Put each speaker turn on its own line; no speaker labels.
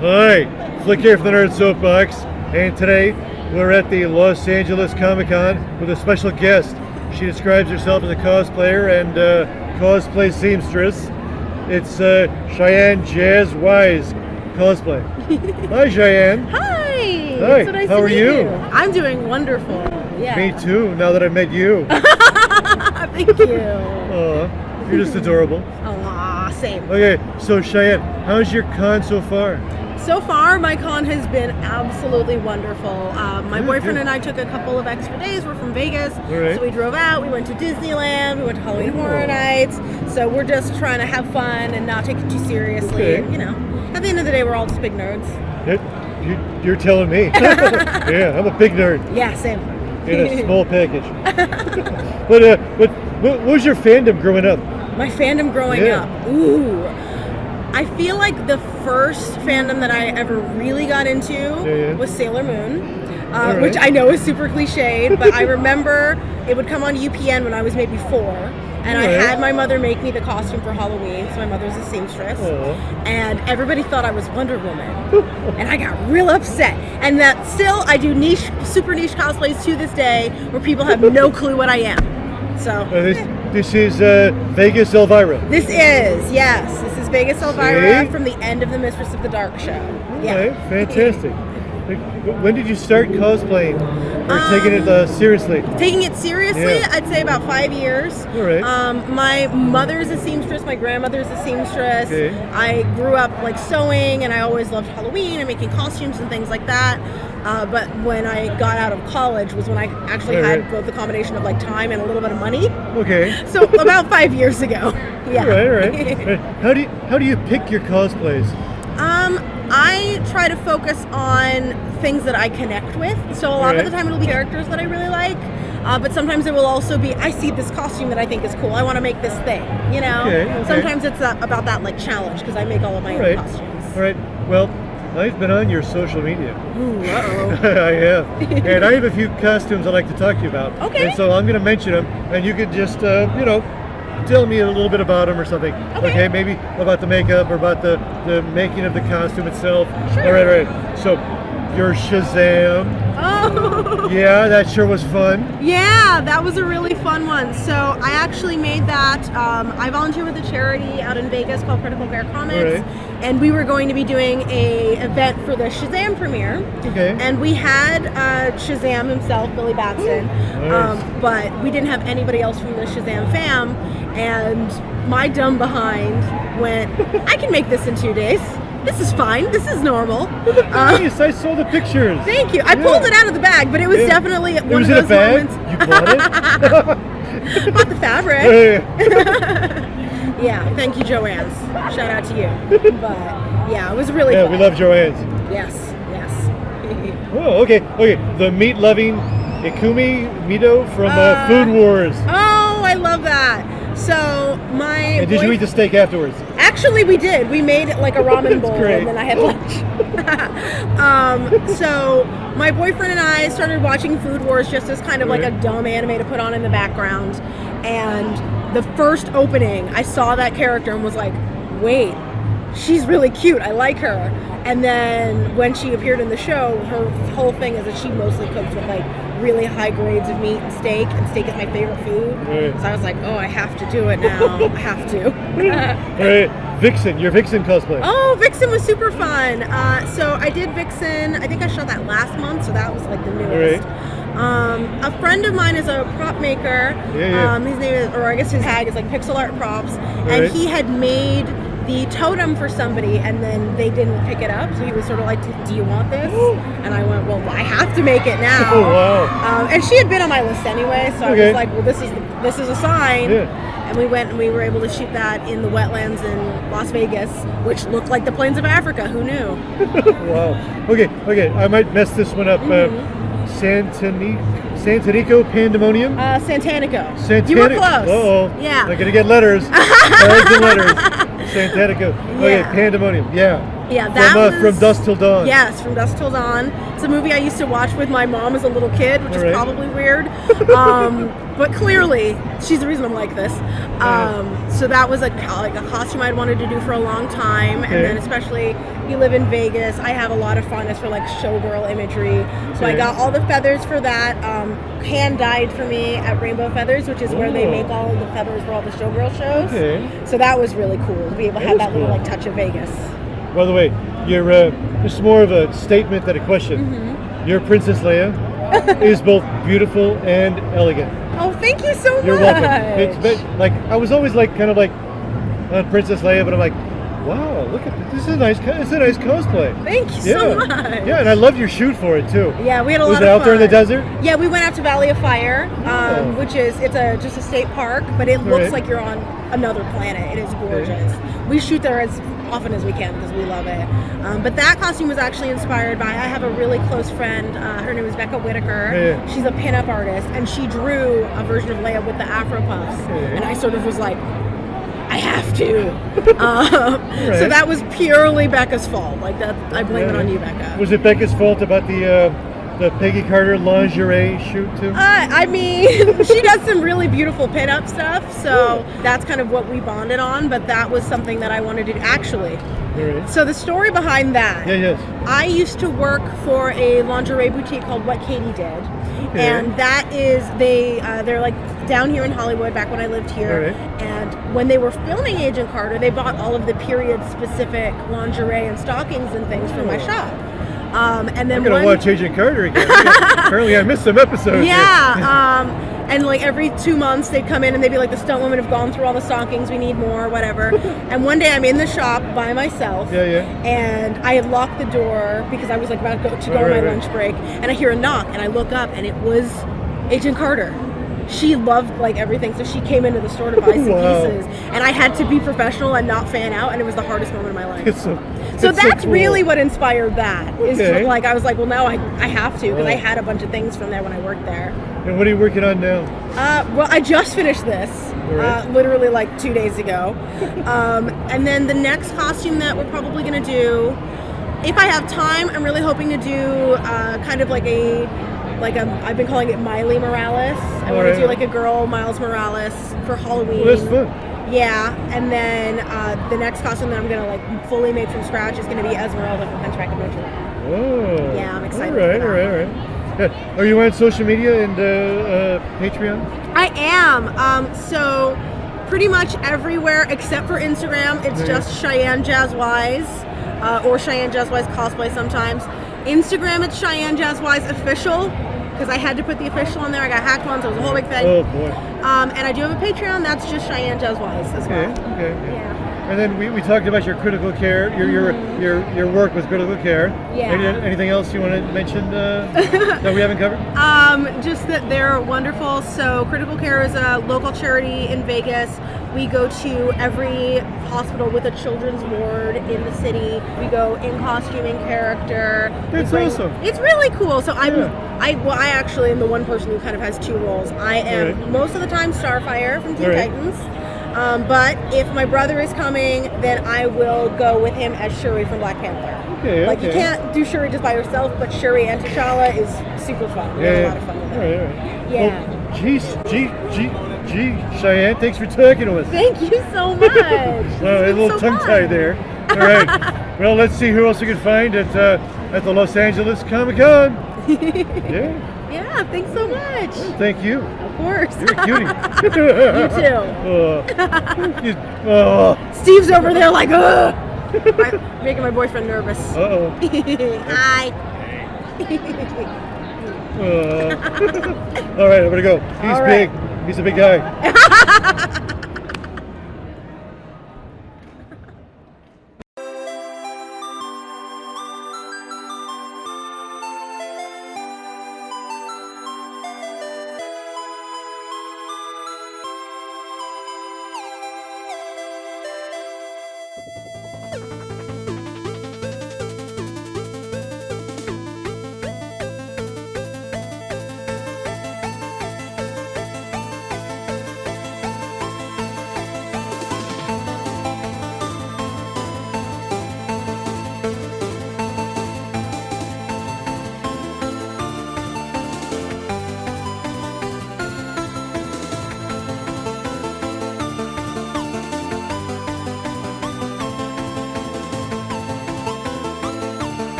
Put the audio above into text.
Hi, Flick here from the Nerd Soapbox, and today we're at the Los Angeles Comic-Con with a special guest. She describes herself as a cosplayer and cosplay seamstress. It's Cheyenne Jaz Wise, Cosplay. Hi, Cheyenne.
Hi.
Hi.
It's so nice
How
to
are
meet
you?
I'm doing wonderful. Yeah.
Me too, now that I've met you.
Thank you.
Aw, you're just adorable.
Aw, same.
Okay, so Cheyenne, how's your con so far?
So far, my con has been absolutely wonderful. My boyfriend
good.
and I took a couple of extra days. We're from Vegas,
right.
so we drove out. We went to Disneyland. We went to Halloween Horror Nights. So we're just trying to have fun and not take it too seriously.
Okay.
You know, at the end of the day, we're all just big nerds.
You're telling me. Yeah, I'm a big nerd.
Yeah, same.
In a small package. What was your fandom growing up?
My fandom growing
Yeah.
up. Ooh. I feel like the first fandom that I ever really got into was Sailor Moon,
right.
which I know is super cliched, but I remember it would come on UPN when I was maybe 4, and I
Right.
had my mother make me the costume for Halloween, so my mother's a seamstress, and everybody thought I was Wonder Woman, and I got real upset, and that still I do super niche cosplays to this day where people have no clue what I am. So
This is Vegas Elvira.
this is Vegas Elvira
See?
from the end of the Mistress of the Dark show. Yeah.
Okay, fantastic. When did you start cosplaying? Or taking it seriously?
Taking it seriously,
Yeah.
I'd say about 5 years.
All right.
My mother's a seamstress, my grandmother's a seamstress.
Okay.
I grew up like sewing, and I always loved Halloween and making costumes and things like that. But when I got out of college was when I actually had
Right.
both the combination of like time and a little bit of money.
Okay.
So about 5 years ago. Yeah.
Right. How do you pick your cosplays?
I try to focus on things that I connect with. So a lot of the time it'll be characters that I really like. But sometimes it will also be, I see this costume that I think is cool. I want to make this thing, you know?
Okay.
Sometimes it's about that like challenge because I make all of my own costumes.
All right. Well, I've been on your social media.
Ooh, uh-oh.
I have. And I have a few costumes I'd like to talk to you about.
Okay.
And so I'm going to mention them, and you could just, tell me a little bit about them or something.
Okay.
Maybe about the makeup or about the making of the costume itself.
Sure.
All right. So, your Shazam.
Oh.
Yeah, that sure was fun.
Yeah, that was a really fun one. So I actually made that. I volunteer with a charity out in Vegas called Critical Bear Comics, and we were going to be doing a event for the Shazam premiere.
Okay.
And we had Shazam himself, Billy Batson,
Nice.
but we didn't have anybody else from the Shazam fam. And my dumb behind went, I can make this in 2 days. This is fine. This is normal.
Nice. I saw the pictures.
Thank you. I pulled it out of the bag, but it was definitely
It
one
was
of
in
those
a bag?
moments.
You bought it?
Bought the fabric.
Yeah.
Yeah, thank you, Joanne's. Shout out to you. But yeah, it was really fun.
We love Joanne's.
Yes.
Oh, okay. The meat-loving Ikumi Mito from Food Wars.
Oh, I love that. So
And did you eat the steak afterwards?
Actually, we did. We made it like a ramen bowl,
great.
and then I had lunch. So my boyfriend and I started watching Food Wars just as kind of like a dumb anime to put on in the background. And the first opening, I saw that character and was like, wait, she's really cute. I like her. And then when she appeared in the show, her whole thing is that she mostly cooks with like really high grades of meat and steak is my favorite food. So I was like, oh, I have to do it now. I have to.
Vixen, your Vixen cosplay.
Oh, Vixen was super fun. So I did Vixen, I think I shot that last month, so that was like the newest. A friend of mine is a prop maker. His name is, or I guess his tag is like Pixel Art Props, and he had made the totem for somebody, and then they didn't pick it up, so he was sort of like, do you want this? And I went, well, I have to make it now.
Oh, wow.
And she had been on my list anyway, so I was like, well, this is a sign. And we went and we were able to shoot that in the wetlands in Las Vegas, which looked like the plains of Africa. Who knew?
Wow. Okay. I might mess this one up. Santanico Pandemonium?
Santanico. You were close.
Uh-oh.
Yeah.
I'm going to get letters. Tags and letters. Santanico. Okay, Pandemonium. Yeah.
Yeah, that was
From Dusk Till Dawn.
Yes, From Dusk Till Dawn. It's a movie I used to watch with my mom as a little kid, which is
Right.
probably weird. But clearly, she's the reason I'm like this. So that was a costume I'd wanted to do for a long time, and then especially you live in Vegas, I have a lot of fondness for like showgirl imagery. So I got all the feathers for that. Hand dyed for me at Rainbow Feathers, which is where they make all of the feathers for all the showgirl shows.
Okay.
So that was really cool to be able to have that little like touch of Vegas.
By the way, you're this is more of a statement than a question. Your Princess Leia is both beautiful and elegant.
Oh, thank you so much.
You're welcome. It's like I was always like kind of like on Princess Leia, but I'm like, wow, look at this. It's a nice cosplay.
Thank you so much.
Yeah, and I loved your shoot for it too.
Yeah, we had a lot of
Was
fun.
it out there in the desert?
Yeah, we went out to Valley of Fire, which is just a state park, but it looks like you're on another planet. It is gorgeous. We shoot there as often as we can because we love it. But that costume was actually inspired by, I have a really close friend, her name is Becca Whitaker. She's a pinup artist, and she drew a version of Leia with the Afro puffs. And I sort of was like, I have to. So that was purely Becca's fault. Like that, I blame it on you, Becca.
Was it Becca's fault about the Peggy Carter lingerie shoot too?
I mean, she does some really beautiful pinup stuff, so that's kind of what we bonded on. But that was something that I wanted to do. Actually, so the story behind that. I used to work for a lingerie boutique called What Katie Did, and that is they're like down here in Hollywood back when I lived here. And when they were filming Agent Carter, they bought all of the period-specific lingerie and stockings and things from my shop. And then
I'm gonna watch Agent Carter again. Apparently, I missed some episodes.
And like every 2 months, they'd come in and they'd be like, "The stunt women have gone through all the stockings. We need more, whatever." And one day, I'm in the shop by myself. And I had locked the door because I was like about to go on my lunch break, and I hear a knock, and I look up, and it was Agent Carter. She loved like everything, so she came into the store to buy some pieces, and I had to be professional and not fan out, and it was the hardest moment of my life. So that's cool. Really what inspired that. Is just like I was like, well, now I have to because I had a bunch of things from there when I worked there.
And what are you working on now?
Well, I just finished this literally like 2 days ago, and then the next costume that we're probably gonna do, if I have time, I'm really hoping to do kind of like I've been calling it Miley Morales. I want to do like a girl Miles Morales for Halloween.
Well, that's fun.
Yeah, and then the next costume that I'm gonna like fully make from scratch is gonna be Esmeralda from Hunchback of Notre Dame.
Oh.
Yeah, I'm excited.
All right. Yeah. Are you on social media and Patreon?
I am. So pretty much everywhere except for Instagram, it's just Cheyenne Jaz Wise or Cheyenne Jaz Wise Cosplay sometimes. Instagram, it's Cheyenne Jaz Wise Official, because I had to put the official on there. I got hacked once, so it was a whole big thing.
Oh boy.
And I do have a Patreon, that's just Cheyenne Jaz Wise as well.
Okay.
Yeah.
And then we talked about your critical care, your work with critical care.
Yeah.
Anything else you want to mention that we haven't covered?
Just that they're wonderful. So Critical Care is a local charity in Vegas. We go to every hospital with a children's ward in the city. We go in costume, in character.
That's awesome.
It's really cool. So I actually am the one person who kind of has two roles. I am most of the time Starfire from Teen Titans. But if my brother is coming, then I will go with him as Shuri from Black Panther. Like you can't do Shuri just by yourself, but Shuri and T'Challa is super fun. We have a lot of fun with it.
Yeah. Well, Cheyenne, thanks for talking to us.
Thank you so much.
A little tongue tie there. All right. Well, let's see who else we can find at the Los Angeles Comic-Con.
Yeah, thanks so much.
Thank you.
Of course.
You're a cutie.
You too. Steve's over there like, ugh. Making my boyfriend nervous.
Uh-oh.
Hi.
All right, I'm gonna go. He's big. He's a big guy.